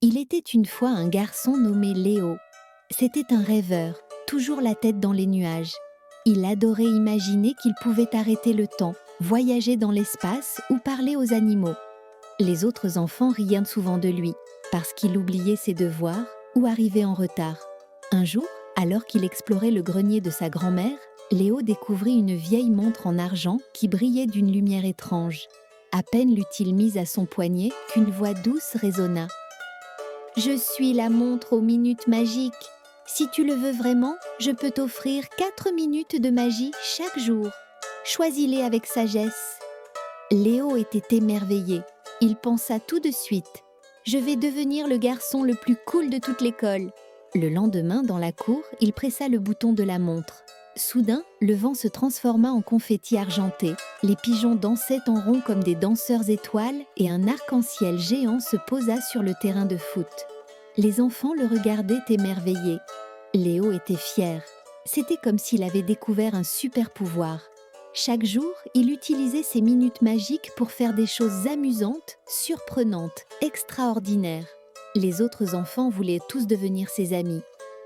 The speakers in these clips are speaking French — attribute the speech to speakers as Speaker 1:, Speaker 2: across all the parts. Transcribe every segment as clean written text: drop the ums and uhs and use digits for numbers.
Speaker 1: Il était une fois un garçon nommé Léo. C'était un rêveur, toujours la tête dans les nuages. Il adorait imaginer qu'il pouvait arrêter le temps, voyager dans l'espace ou parler aux animaux. Les autres enfants riaient souvent de lui, parce qu'il oubliait ses devoirs ou arrivait en retard. Un jour, alors qu'il explorait le grenier de sa grand-mère, Léo découvrit une vieille montre en argent qui brillait d'une lumière étrange. À peine l'eut-il mise à son poignet qu'une voix douce résonna. Je suis la montre aux minutes magiques. Si tu le veux vraiment, je peux t'offrir 4 minutes de magie chaque jour. Choisis-les avec sagesse. Léo était émerveillé. Il pensa tout de suite. Je vais devenir le garçon le plus cool de toute l'école. Le lendemain, dans la cour, il pressa le bouton de la montre. Soudain, le vent se transforma en confetti argenté. Les pigeons dansaient en rond comme des danseurs étoiles et un arc-en-ciel géant se posa sur le terrain de foot. Les enfants le regardaient émerveillés. Léo était fier. C'était comme s'il avait découvert un super pouvoir. Chaque jour, il utilisait ses minutes magiques pour faire des choses amusantes, surprenantes, extraordinaires. Les autres enfants voulaient tous devenir ses amis.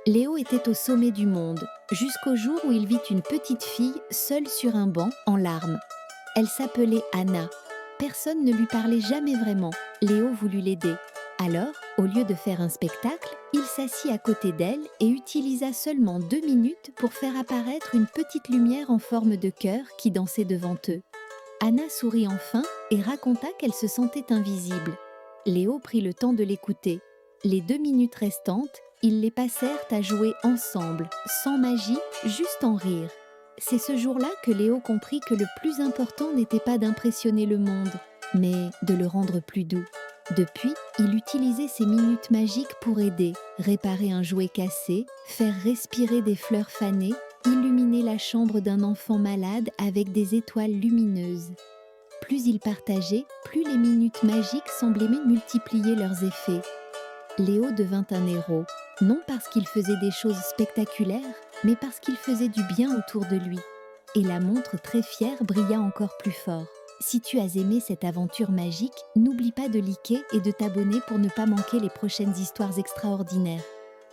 Speaker 1: Léo était au sommet du monde, jusqu'au jour où il vit une petite fille seule sur un banc, en larmes. Elle s'appelait Anna. Personne ne lui parlait jamais vraiment. Léo voulut l'aider. Alors, au lieu de faire un spectacle, il s'assit à côté d'elle et utilisa seulement 2 minutes pour faire apparaître une petite lumière en forme de cœur qui dansait devant eux. Anna sourit enfin et raconta qu'elle se sentait invisible. Léo prit le temps de l'écouter. Les 2 minutes restantes, ils les passèrent à jouer ensemble, sans magie, juste en rire. C'est ce jour-là que Léo comprit que le plus important n'était pas d'impressionner le monde, mais de le rendre plus doux. Depuis, il utilisait ses minutes magiques pour aider, réparer un jouet cassé, faire respirer des fleurs fanées, illuminer la chambre d'un enfant malade avec des étoiles lumineuses. Plus il partageait, plus les minutes magiques semblaient multiplier leurs effets. Léo devint un héros, non parce qu'il faisait des choses spectaculaires, mais parce qu'il faisait du bien autour de lui. Et la montre très fière brilla encore plus fort. Si tu as aimé cette aventure magique, n'oublie pas de liker et de t'abonner pour ne pas manquer les prochaines histoires extraordinaires.